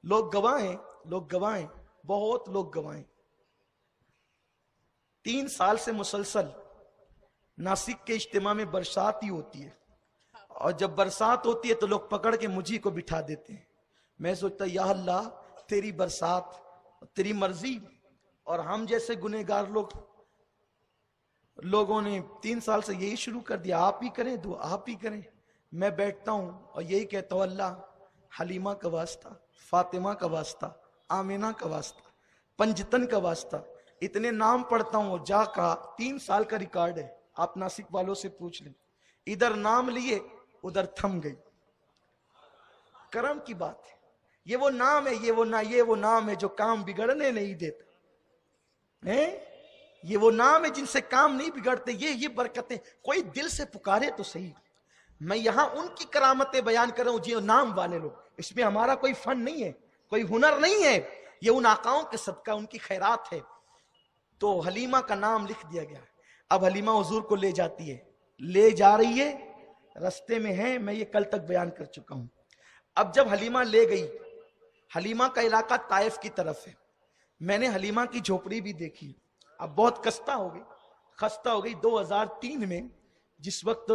लोग गवाएं, बहुत लोग गवाएं। 3 साल से मुसलसल नासिक के इज्तिमा में बरसात ही होती है, और जब बरसात होती है तो लोग पकड़ के मुझी को बिठा देते हैं। मैं सोचता या अल्लाह तेरी बरसात, तेरी मर्जी, और हम जैसे गुनहगार लोगों ने 3 साल से यही शुरू कर दिया, आप ही करें दुआ, आप ही करें। मैं बैठता हूं और यही कहता हूं, अल्लाह हलीमा का वास्ता, फातिमा का वास्ता, आमिना का वास्ता, पंजतन का वास्ता, इतने नाम पढ़ता हूं। जा कहा 3 साल का रिकॉर्ड है, आप नासिक वालों से पूछ लें। इधर नाम लिए उधर थम गई। करम की बात है, ये वो नाम है, ये वो नाम है जो काम बिगड़ने नहीं देता है। ये वो नाम है जिनसे काम नहीं बिगड़ते। ये बरकतें, कोई दिल से पुकारे तो सही। मैं यहां उनकी करामतें बयान कर रहा हूं जो नाम वाले लोग, इसमें हमारा कोई फन नहीं है, कोई हुनर नहीं है, ये उन आकाओं के सदका, उनकी खैरात है। तो हलीमा का नाम लिख दिया गया। अब हलीमा हुजूर को ले जाती है, ले जा रही है, रास्ते में है, मैं ये कल तक बयान कर चुका हूं। अब जब हलीमा ले गई, हलीमा का इलाका ताइफ की तरफ है। मैंने हलीमा की झोपड़ी भी देखी। अब बहुत खस्ता हो गई 2003 में, जिस वक्त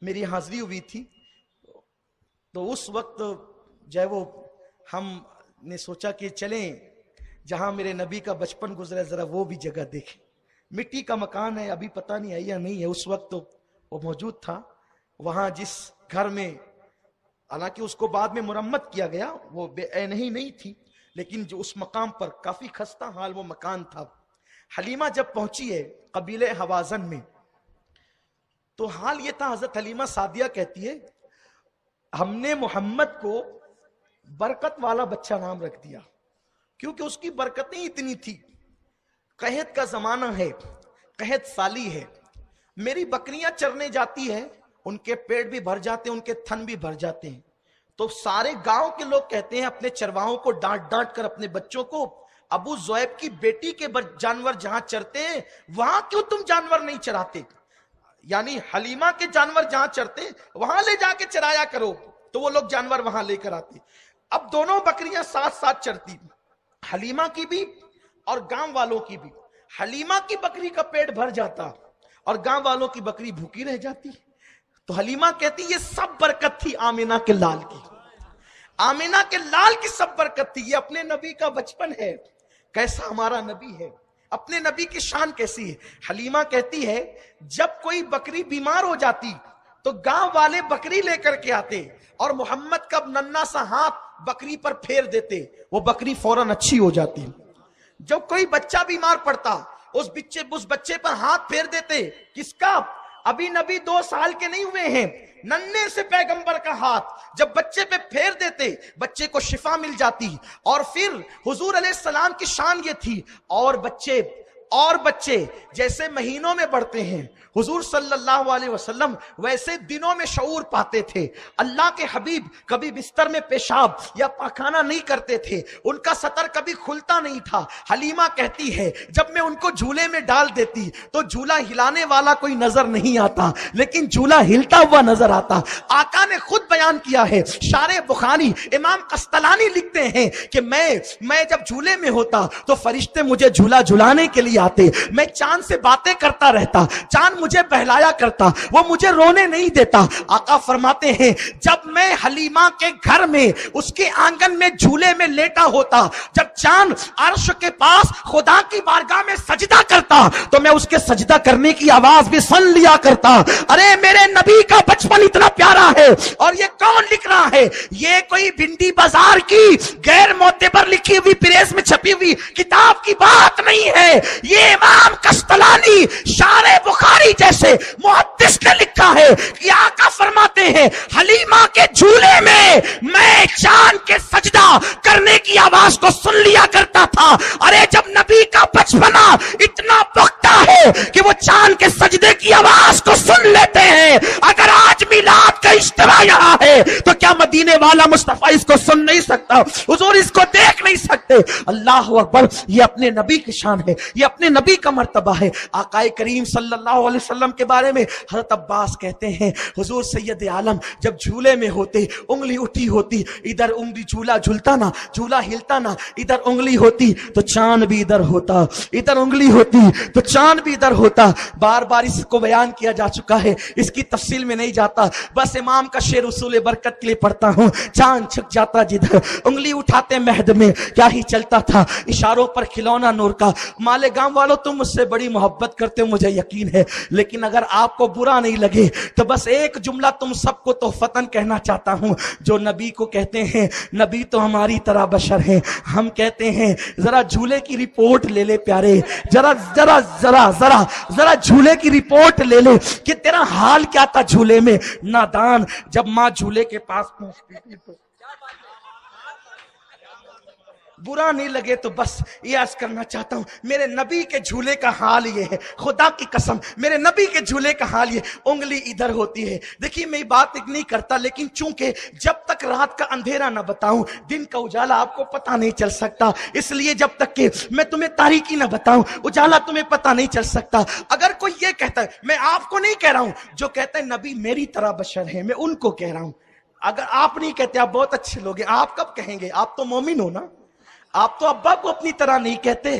मेरी हाजिरी हुई थी, तो उस वक्त जो है वो हमने सोचा कि चलें जहां मेरे नबी का बचपन गुजरा, जरा वो भी जगह देखें। मिट्टी का मकान है, अभी पता नहीं है या नहीं है, उस वक्त तो वो मौजूद था। वहां जिस घर में, हालांकि उसको बाद में मुरम्मत किया गया, वो बेऐनही नहीं थी, लेकिन जो उस मकाम पर काफी खस्ता हाल वो मकान था। हलीमा जब पहुंची है कबीले हवाजन में, तो हाल ये था, हजरत हलीमा सादिया कहती है, हमने मोहम्मद को बरकत वाला बच्चा नाम रख दिया, क्योंकि उसकी बरकतें इतनी थी। कहत का जमाना है, कहत साली है, मेरी बकरियां चरने जाती है, उनके पेट भी भर जाते हैं, उनके थन भी भर जाते हैं। तो सारे गांव के लोग कहते हैं अपने चरवाहों को डांट डांट कर अपने बच्चों को, अबू ज़ुएब की बेटी के जानवर जहां चरते हैं वहां क्यों तुम जानवर नहीं चराते, यानी हलीमा के जानवर जहां चरते वहां ले जाके चराया करो। तो वो लोग जानवर वहां लेकर आते। अब दोनों बकरियां साथ साथ चरती, हलीमा की भी और गांव वालों की भी। हलीमा की बकरी का पेट भर जाता और गांव वालों की बकरी भूखी रह जाती। तो हलीमा कहती ये सब बरकत थी आमिना के लाल की, आमिना के लाल की सब बरकत थी। ये अपने नबी का बचपन है, कैसा हमारा नबी है, अपने नबी की शान कैसी है। हलीमा कहती है जब कोई बकरी बीमार हो जाती तो गांव वाले बकरी लेकर के आते और मोहम्मद का नन्ना सा हाथ बकरी पर फेर देते, वो बकरी फौरन अच्छी हो जाती। जब कोई बच्चा बीमार पड़ता उस बच्चे पर हाथ फेर देते, किसका, अभी नबी 2 साल के नहीं हुए हैं, नन्हे से पैगंबर का हाथ जब बच्चे पे फेर देते बच्चे को शिफा मिल जाती। और फिर हुजूर अलैहिस्सलाम की शान ये थी, और बच्चे जैसे महीनों में बढ़ते हैं हुजूर सल्लल्लाहु अलैहि वसल्लम वैसे दिनों में शऊर पाते थे। अल्लाह के हबीब कभी बिस्तर में पेशाब या पाखाना नहीं करते थे, उनका सतर कभी खुलता नहीं था। हलीमा कहती है जब मैं उनको झूले में डाल देती तो झूला हिलाने वाला कोई नजर नहीं आता, लेकिन झूला हिलता हुआ नजर आता। आका ने खुद बयान किया है, शारे बुखारी इमाम कस्तलानी लिखते हैं कि मैं जब झूले में होता तो फरिश्ते मुझे झूला झुलाने के लिए आते, मैं चांद से बातें करता रहता, चांद मुझे बहलाया करता, वो मुझे रोने नहीं देता। आका फरमाते हैं जब मैं हलीमा के घर में उसके आंगन में झूले में लेटा होता, जब चांद अर्श के पास खुदा की बारगाह में सजदा करता तो मैं उसके सजदा करने की आवाज भी सुन लिया करता। अरे मेरे नबी का बचपन इतना प्यारा है। और ये कौन लिख रहा है, ये कोई भिंडी बाजार की गैर मोतेबर लिखी हुई प्रेस में छपी हुई किताब की बात नहीं है, ये इमाम कस्तलानी शारे बुखारी जैसे मुहद्दिस ने लिखा है कि आका फरमाते हैं हलीमा के झूले में मैं चांद के सजदा करने की आवाज को सुन लिया करता था। अरे जब नबी का बचपना इतना पुख्ता है कि वो चांद के सजदे की आवाज को सुन लेते हैं, अगर आज मिलाद का اجتماع یہاں ہے تو کیا مدینے والا مصطفیٰ اس کو سن نہیں سکتا؟ حضور اس کو دیکھ نہیں سکتے؟ اللہ اکبر، یہ اپنے نبی کی شان ہے، یہ اپنے نبی کا مرتبہ ہے۔ آقا کریم صلی اللہ علیہ وسلم کے بارے میں حضرت عباس کہتے ہیں حضور سید عالم جب جھولے میں ہوتے، انگلی اٹھی ہوتی، ادھر انگلی جھولا جھولتا نا، جھولا ہلتا نا، ادھر انگلی ہوتی تو چاند بھی ادھر ہوتا، ادھر انگلی ہوتی تو چاند بھی ادھر ہوتا۔ بار بار اس کو بیان کیا جا چکا ہے، اس کی تفصیل میں نہیں جاتا، بس امام کا شعر اصول برکت کے لیے پڑھتا ہوں۔ چاند چھک جاتا جدھر، انگلی اٹھاتے مہد میں کیا ہی چلتا تھا، اشاروں پر کھلونا نور کا۔ مالیگاؤں والوں تم مجھ سے بڑی محبت کرتے ہو مجھے یقین ہے، لیکن اگر آپ کو برا نہیں لگے تو بس ایک جملہ تم سب کو تحفتاً کہنا چاہتا ہوں، جو نبی کو کہتے ہیں نبی تو ہماری طرح بشر ہیں، ہم کہتے ہیں ذرا جھولے کی رپورٹ لے لے پیارے، ذرا ذرا ذرا ذرا ذرا جھولے کی رپورٹ لے لے کہ تیرا حال کیا تھا جھولے میں۔ نادان جب ماں جھولے کے پاس پہنچتی تھی تو برا نہیں لگے تو بس یہ عرض کرنا چاہتا ہوں میرے نبی کے جھولے کا حال یہ ہے، خدا کی قسم میرے نبی کے جھولے کا حال یہ، انگلی ادھر ہوتی ہے۔ دیکھیے میں بات نہیں کرتا، لیکن چونکہ جب تک رات کا اندھیرا نہ بتاؤں دن کا اجالا آپ کو پتہ نہیں چل سکتا، اس لیے جب تک کہ میں تمہیں تاریکی نہ بتاؤں اجالا تمہیں پتہ نہیں چل سکتا۔ اگر کوئی یہ کہتا ہے، میں آپ کو نہیں کہہ رہا ہوں، جو کہتا ہے نبی میری طرح بشر ہے میں ان کو کہہ رہا ہوں۔ اگر آپ نہیں کہتے، آپ بہت اچھے لوگ ہیں، آپ کب کہیں گے؟ آپ تو مومن ہو نا، آپ تو ابا کو اپنی طرح نہیں کہتے،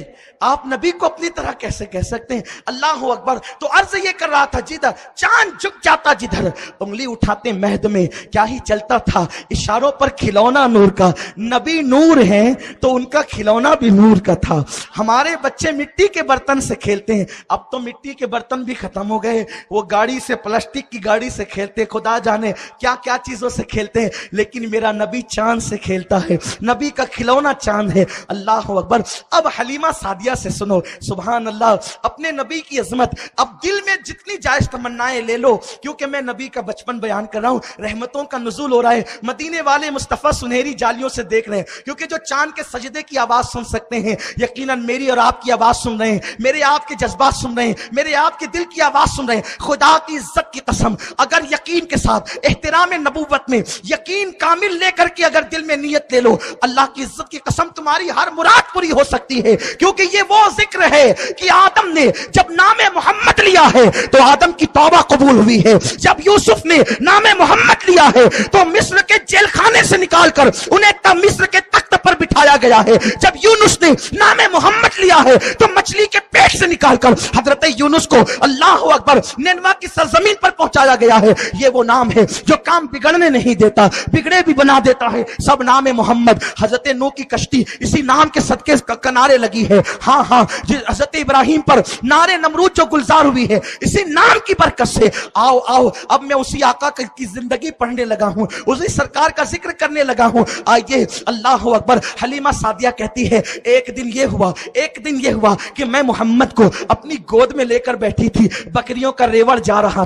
آپ نبی کو اپنی طرح کیسے کہہ سکتے ہیں؟ اللہ اکبر۔ تو عرض یہ کر رہا تھا جدھر چاند جھک جاتا جدھر، انگلی اٹھاتے مہد میں کیا ہی چلتا تھا، اشاروں پر کھلونا نور کا۔ نبی نور ہیں تو ان کا کھلونا بھی نور کا تھا۔ ہمارے بچے مٹی کے برتن سے کھیلتے ہیں، اب تو مٹی کے برتن بھی ختم ہو گئے، وہ گاڑی سے، پلاسٹک کی گاڑی سے کھیلتے، خدا جانے کیا کیا چیزوں سے کھیلتے ہیں، لیکن میرا نبی چاند سے کھیلتا ہے، نبی کا کھلونا چاند ہے۔ اللہ اکبر۔ اب حلیمہ سعدیہ سے سنو، سبحان اللہ، اپنے نبی کی عظمت۔ اب دل میں جتنی جائز تمنائیں لے لو، کیونکہ میں نبی کا بچپن بیان کر رہا ہوں، رحمتوں کا نزول ہو رہا ہے، مدینے والے مصطفیٰ سنہری جالیوں سے دیکھ رہے ہیں، کیونکہ جو چاند کے سجدے کی آواز سن سکتے ہیں یقیناً میری اور آپ کی آواز سن رہے ہیں، میرے آپ کے جذبات سن رہے ہیں، میرے آپ کے دل کی آواز سن رہے ہیں۔ خدا کی عزت کی قسم، اگر یقین کے ساتھ احترام نبوت میں یقین کامل لے کر کے اگر دل میں نیت لے لو، اللہ کی عزت کی قسم تمہاری ہر مراد پوری ہو سکتی ہے، کیونکہ یہ وہ ذکر ہے کہ آدم نے جب نام محمد لیا ہے تو آدم کی توبہ قبول ہوئی ہے، جب یوسف نے نام محمد لیا ہے تو مصر کے جیل خانے سے نکال کر انہیں مصر کے تخت پر بٹھایا گیا ہے، جب یونس نے نام محمد لیا ہے تو مچھلی کے پیٹ سے نکال کر حضرت یونس کو اللہ اکبر نینوا کی سرزمین پر پہنچایا گیا ہے۔ یہ وہ نام ہے جو کام بگڑنے نہیں دیتا، بگڑے بھی بنا دیتا ہے، سب نام محمد۔ حضرت نوح کی کشتی اسی نام کے صدقے کنارے لگی ہے، ہاں ہاں، حضرت ابراہیم پر نار نمرود جو گلزار ہوئی ہے اسی نام کی برکت سے۔ آؤ آؤ، اب میں اسی آقا کی زندگی پڑھنے لگا ہوں، اسی سرکار کا ذکر کرنے لگا ہوں۔ آئیے، اللہ اکبر۔ حلیمہ سعدیہ کہتی ہے ایک دن یہ ہوا کہ میں محمد کو اپنی گود میں لے کر بیٹھی تھی، بکریوں کا ریوڑ جا رہا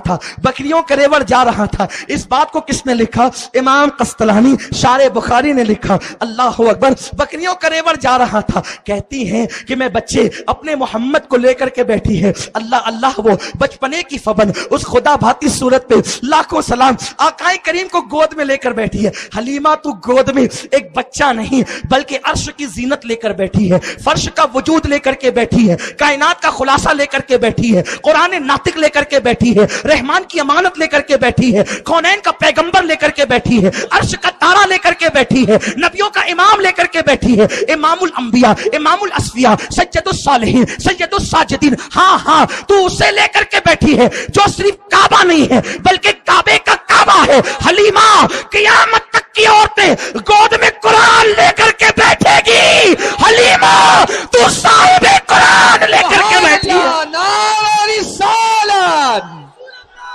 تھا۔ اس بات کو کس نے لکھا؟ امام قسطلانی شارح بخاری نے لکھا۔ اللہ اکبر۔ بکریوں کا ریوڑ جا رہا تھا، کہتی ہیں کہ میں بچے اپنے محمد کو لے کر کے بیٹھی ہے، اللہ اللہ، وہ بچپنے کی فبن اس خدا بھاتی صورت پہ لاکھوں سلام، آقا کریم کو گود میں لے کر بیٹھی ہے۔ حلیمہ تو گود میں ایک بچہ نہیں بلکہ عرش کی زینت لے کر بیٹھی ہے، فرش کا وجود لے کر کے بیٹھی ہے، کائنات کا خلاصہ لے کر کے بیٹھی ہے، قرآن ناطق لے کر کے بیٹھی ہے، رحمان کی امانت لے کر کے بیٹھی ہے، کونین کا پیغمبر لے کر کے بیٹھی ہے، عرش کا تارا لے کر کے بیٹھی ہے، نبیوں کا امام لے کر کے بیٹھی ہے، امام الانبیاء، امام الاسفیاء، سید الصالحین، سید الساجدین۔ ہاں ہاں، تو اسے لے کر کے بیٹھی ہے جو صرف کعبہ نہیں ہے بلکہ کعبے کا کعبہ ہے۔ حلیمہ قیامت تک کی عورتیں گود میں قرآن لے کر کے بیٹھے گی، حلیمہ تو صاحب قرآن لے کر کے بیٹھی ہے۔ نعرہ رسالت،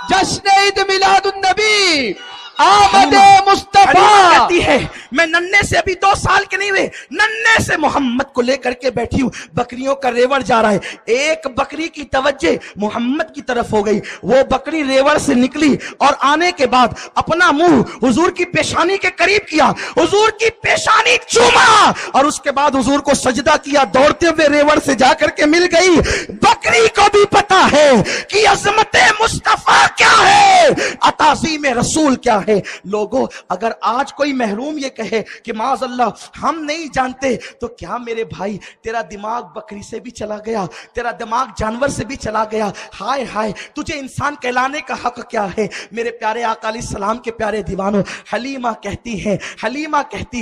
جشن عید میلاد النبی، آمد مصطفیٰ، कहती है मैं नन्हे से, अभी 2 साल के नहीं हुए, नन्हे से मोहम्मद को लेकर के बैठी हूं, बकरियों का रेवड़ जा रहा है, एक बकरी की तवज्जो मोहम्मद की तरफ हो गई, वो बकरी रेवड़ से निकली और आने के बाद अपना मुंह हुजूर की पेशानी के करीब किया, हुजूर की पेशानी चूमा और उसके बाद हुजूर को सजदा किया, दौड़ते हुए रेवड़ से जाकर के मिल गई। बकरी को भी पता है कि अजमत मुस्तफा क्या है, अताज़ीम रसूल क्या है। लोगों, अगर आज कोई महरूम ये कहे कि माज़अल्लाह हम नहीं जानते, तो क्या मेरे भाई तेरा दिमाग बकरी से भी चला गया, तेरा दिमाग जानवर से भी चला गया। हाय हाय, तुझे इंसान कहलाने का हक क्या है। मेरे प्यारे आका अलैहिस्सलाम के प्यारे दीवानों, हलीमा कहती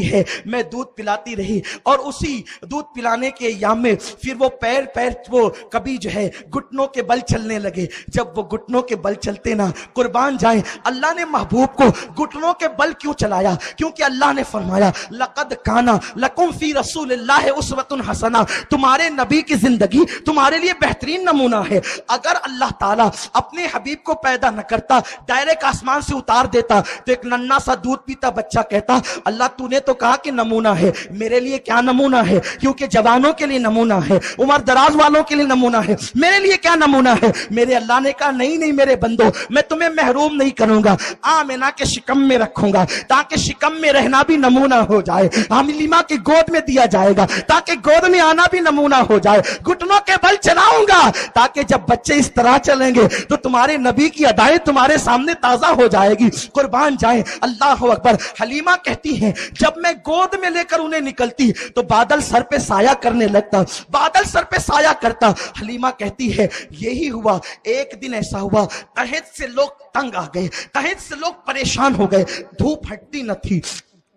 है मैं दूध पिलाती रही और उसी दूध पिलाने के अय्याम में फिर वो पैर वो कभी जो है घुटनों के बल चलने लगे। जब वो घुटनों के बल चलते ना, कुर्बान जाए, अल्लाह ने महबूब को घुटनों के बल क्यों चलाया? क्योंकि अल्लाह ने फरमाया लक़द काना लकुम फी रसूलिल्लाहि उस्वतुन हसना, तुम्हारे नबी की जिंदगी तुम्हारे लिए बेहतरीन नमूना है। अगर अल्लाह ताला अपने हबीब को पैदा न करता, डायरेक्ट आसमान से उतार देता, तो एक नन्हा सा दूध पीता बच्चा कहता अल्लाह तूने तो कहा कि नमूना है, मेरे लिए क्या नमूना है? क्योंकि जवानों के लिए नमूना है, उम्र दराज वालों के लिए नमूना है, मेरे लिए क्या नमूना है? मेरे अल्लाह ने कहा नहीं नहीं मेरे बंदो, मैं तुम्हें महरूम नहीं करूंगा, आमिना के शिकम में रखूंगा, ताकि शिकम में रहना भी नमूना हो जाए, हलीमा की गोद में दिया जाएगा ताकि गोद में आना भी नमूना हो जाए, घुटनों के बल चलाऊंगा ताकि जब बच्चे इस तरह चलेंगे तो तुम्हारे नबी की अदाएं तुम्हारे सामने ताजा हो जाएगी। कुर्बान जाए, अल्लाह अकबर। हलीमा कहती है जब मैं गोद में लेकर उन्हें निकलती तो बादल सर पे साया करने लगता, बादल सर पे साया करता। हलीमा कहती है यही हुआ, एक दिन ऐसा हुआ तहत से लोग तंग आ गए, तहत से लोग परेशान हो गए, धूप हटती न थी,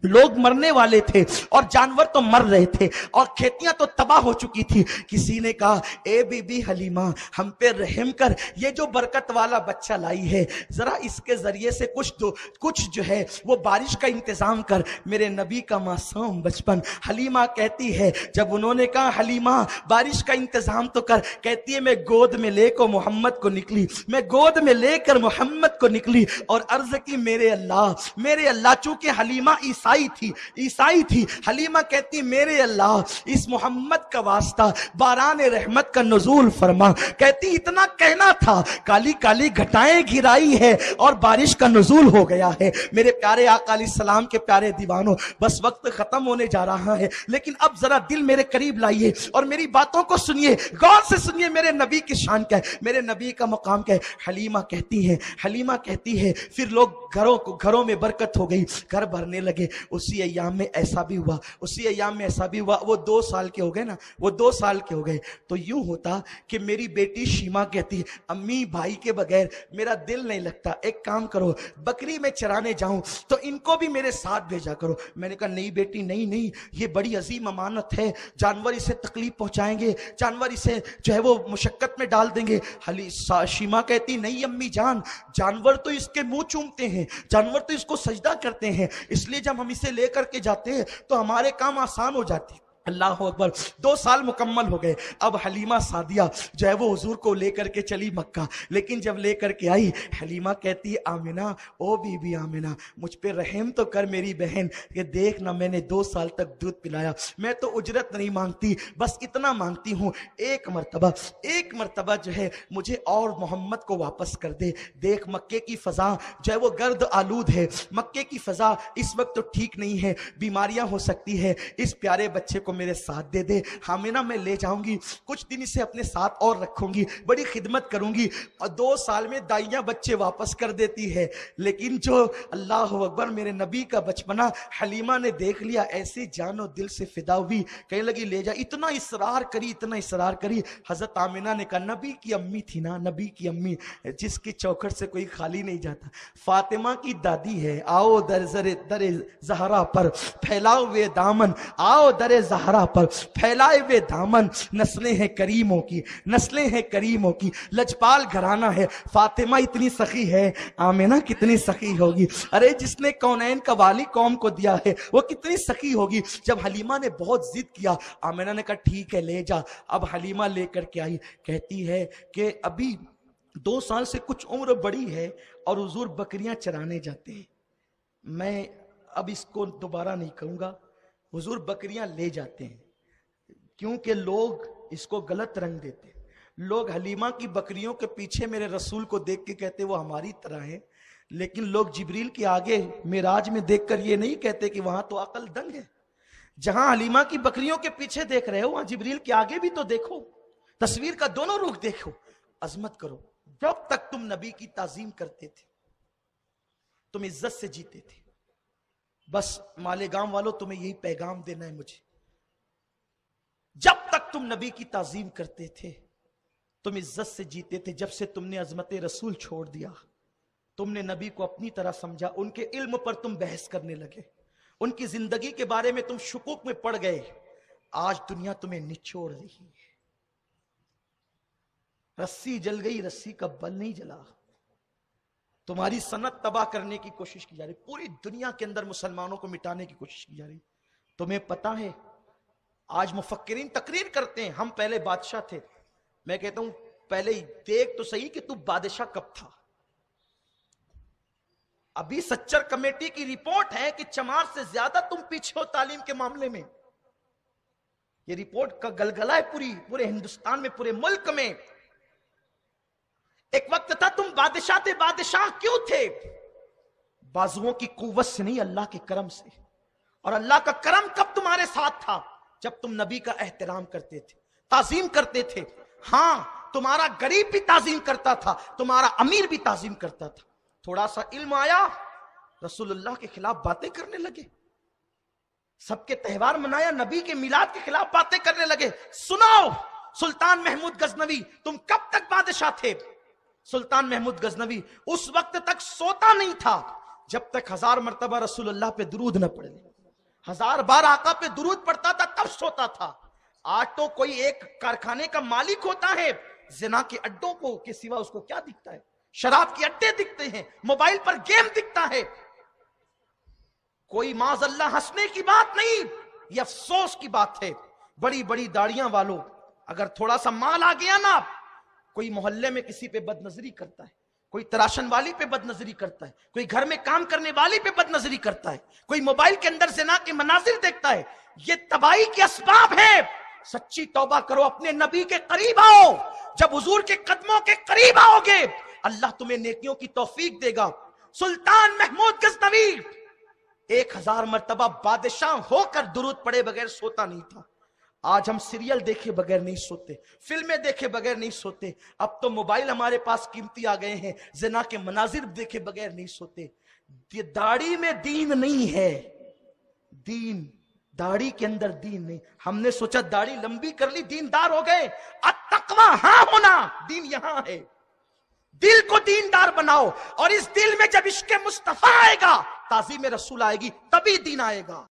लोग मरने वाले थे और जानवर तो मर रहे थे और खेतियां तो तबाह हो चुकी थी। किसी ने कहा ए बीबी हलीमा हम पे रहम कर, ये जो बरकत वाला बच्चा लाई है जरा इसके जरिए से कुछ जो है वो बारिश का इंतजाम कर। मेरे नबी का मासूम बचपन। हलीमा कहती है जब उन्होंने कहा हलीमा बारिश का इंतजाम तो कर, कहती है मैं गोद में लेकर मोहम्मद को निकली, मैं गोद में लेकर मोहम्मद को निकली और अर्ज की मेरे अल्लाह। चूंकि हलीमा ईसाई थी, हलीमा कहती मेरे अल्लाह इस मोहम्मद का वास्ता बारान रहमत का नुज़ूल फरमा। कहती इतना कहना था, काली काली घटाएं गिराई है और बारिश का नुज़ूल हो गया है। मेरे प्यारे आका अलैहिस्सलाम के प्यारे दीवानों, बस वक्त खत्म होने जा रहा है, लेकिन अब जरा दिल मेरे करीब लाइए और मेरी बातों को सुनिए, गौर से सुनिए। मेरे नबी की शान क्या है, मेरे नबी का मकाम क्या है। हलीमा कहती है फिर लोग घरों में बरकत हो गई, घर भरने लगे। उसी अय्याम में ऐसा भी हुआ, वो 2 साल के हो गए ना, वो 2 साल के हो गए तो यूं होता कि मेरी बेटी शीमा कहती है अम्मी भाई के बगैर मेरा दिल नहीं लगता, एक काम करो बकरी में चराने जाऊं तो इनको भी मेरे साथ भेजा करो। मैंने कहा नहीं बेटी नहीं, ये बड़ी अजीम अमानत है, जानवर इसे तकलीफ पहुंचाएंगे, जानवर इसे जो है वो मुशक्कत में डाल देंगे। शीमा कहती नहीं अम्मी जान, जानवर तो इसके मुंह चूमते हैं, जानवर तो इसको सजदा करते हैं, इसलिए जब हम इसे लेकर के जाते हैं तो हमारे काम आसान हो जाती। अल्लाह अकबर। 2 साल मुकम्मल हो गए। अब हलीमा सादिया जो है वो हुजूर को लेकर के चली मक्का, लेकिन जब लेकर के आई हलीमा कहती है आमिना, ओ बीबी आमिना मुझ पे रहम तो कर मेरी बहन, ये देख ना मैंने 2 साल तक दूध पिलाया, मैं तो उजरत नहीं मांगती, बस इतना मांगती हूँ एक मरतबा जो है मुझे और मोहम्मद को वापस कर दे। देख मक्के की फ़ज़ा जो है वो गर्द आलूद है, मक्के की फ़ज़ा इस वक्त तो ठीक नहीं है, बीमारियाँ हो सकती है, इस प्यारे बच्चे को मेरे साथ दे दे। हामिना मैं ले जाऊंगी, कुछ दिन इसे अपने साथ और रखूंगी, बड़ी खिदमत करूंगी। और 2 साल में दाइयां बच्चे वापस कर देती है, लेकिन जो अल्लाह अकबर मेरे नबी का बचपना हलीमा ने देख लिया, ऐसे जानो दिल से फिदा हुई, कहने लगी ले जा। इतना इसरार करी हजरत आमिना ने कहा नबी की अम्मी थी ना, नबी की अम्मी जिसकी चौखट से कोई खाली नहीं जाता, फातिमा की दादी है। आओ दरे ज़हरा पर फैलाओ वे दामन, आओ दरे ज़हरा पर फैलाए वे दामन, नस्लें हैं करीमों की, लजपाल घराना है। फातिमा इतनी सखी है, आमिना कितनी सखी होगी। अरे जिसने कौनैन का वाली कौम को दिया है वो कितनी सखी होगी। जब हलीमा ने बहुत जिद किया, आमिना ने कहा ठीक है ले जा। अब हलीमा लेकर के आई, कहती है कि अभी 2 साल से कुछ उम्र बड़ी है और हुजूर बकरियां चराने जाते हैं, मैं اب اس کو دوبارہ نہیں کہوں گا. حضور بکریاں لے جاتے ہیں کیونکہ لوگ اس کو غلط رنگ دیتے ہیں. لوگ حلیمہ کی بکریوں کے پیچھے میرے رسول کو دیکھ کے کہتے وہ ہماری طرح ہیں، لیکن لوگ جبریل کے آگے معراج میں دیکھ کر یہ نہیں کہتے کہ وہاں تو عقل دنگ ہے. جہاں حلیمہ کی بکریوں کے پیچھے دیکھ رہے ہو وہاں جبریل کے آگے بھی تو دیکھو، تصویر کا دونوں رخ دیکھو، عظمت کرو. جب تک تم نبی کی تعظیم کرتے تھے تم عزت سے جیتے تھے. بس مالیگام والوں تمہیں یہی پیغام دینا ہے مجھے، جب تک تم نبی کی تعظیم کرتے تھے تم عزت سے جیتے تھے. جب سے تم نے عظمت رسول چھوڑ دیا، تم نے نبی کو اپنی طرح سمجھا، ان کے علم پر تم بحث کرنے لگے، ان کی زندگی کے بارے میں تم شکوک میں پڑ گئے. آج دنیا تمہیں نچوڑ رہی ہے. رسی جل گئی، رسی کا بل نہیں جلا. تمہاری سنت تباہ کرنے کی کوشش کی جا رہی، پوری دنیا کے اندر مسلمانوں کو مٹانے کی کوشش کی جا رہی. تمہیں پتا ہے آج مفکرین تقریر کرتے ہیں ہم پہلے بادشاہ تھے. میں کہتا ہوں پہلے دیکھ تو صحیح کہ تو بادشاہ کب تھا. ابھی سچر کمیٹی کی رپورٹ ہے کہ چمار سے زیادہ تم پیچھے ہو تعلیم کے معاملے میں. یہ رپورٹ کا گلگلہ ہے پورے ہندوستان میں، پورے ملک میں. ایک وقت تھا تم بادشاہ تھے. بادشاہ کیوں تھے؟ بازوؤں کی قوت سے نہیں، اللہ کے کرم سے. اور اللہ کا کرم کب تمہارے ساتھ تھا؟ جب تم نبی کا احترام کرتے تھے، تعظیم کرتے تھے. ہاں تمہارا غریب بھی تعظیم کرتا تھا، تمہارا امیر بھی تعظیم کرتا تھا. تھوڑا سا علم آیا، رسول اللہ کے خلاف باتیں کرنے لگے. سب کے تہوار منایا، نبی کے میلاد کے خلاف باتیں کرنے لگے. سنو سلطان محمود غزنوی، تم کب تک بادشاہ تھے؟ سلطان محمود غزنوی اس وقت تک سوتا نہیں تھا جب تک 1000 مرتبہ رسول اللہ پہ درود نہ پڑے. 1000 بار آقا پہ درود پڑتا تھا تب سوتا تھا. آج تو کوئی ایک کارخانے کا مالک ہوتا ہے، زنا کے اڈوں کو کے سوا اس کو کیا دکھتا ہے؟ شراب کے اڈے دکھتے ہیں، موبائل پر گیم دکھتا ہے. کوئی معاذ اللہ ہنسنے کی بات نہیں، یہ افسوس کی بات ہے. بڑی بڑی داڑیاں والوں اگر تھوڑا سا مال آ گیا نا، کوئی محلے میں کسی پہ بد نظری کرتا ہے، کوئی تراشن والی پہ بد نظری کرتا ہے، کوئی گھر میں کام کرنے والی پہ بد نظری کرتا ہے، کوئی موبائل کے اندر زنا کے مناظر دیکھتا ہے. یہ تباہی کے اسباب ہے. سچی توبہ کرو، اپنے نبی کے قریب آؤ. جب حضور کے قدموں کے قریب آؤ گے اللہ تمہیں نیکیوں کی توفیق دے گا. سلطان محمود غزنوی 1000 مرتبہ بادشاہ ہو کر درود پڑے بغیر سوتا نہیں تھا. آج ہم سیریل دیکھے بغیر نہیں سوتے، فلمیں دیکھے بغیر نہیں سوتے. اب تو موبائل ہمارے پاس قیمتی آ گئے ہیں، زنا کے مناظر دیکھے بغیر نہیں سوتے. داڑھی میں دین نہیں ہے، دین داڑھی کے اندر دین نہیں. ہم نے سوچا داڑھی لمبی کر لی دیندار ہو گئے. التقوی ہاں ہونا، دین یہاں ہے. دل کو دیندار بناؤ، اور اس دل میں جب عشق مصطفیٰ آئے گا، تعظیم رسول آئے گی، تبھی دین آئے گا.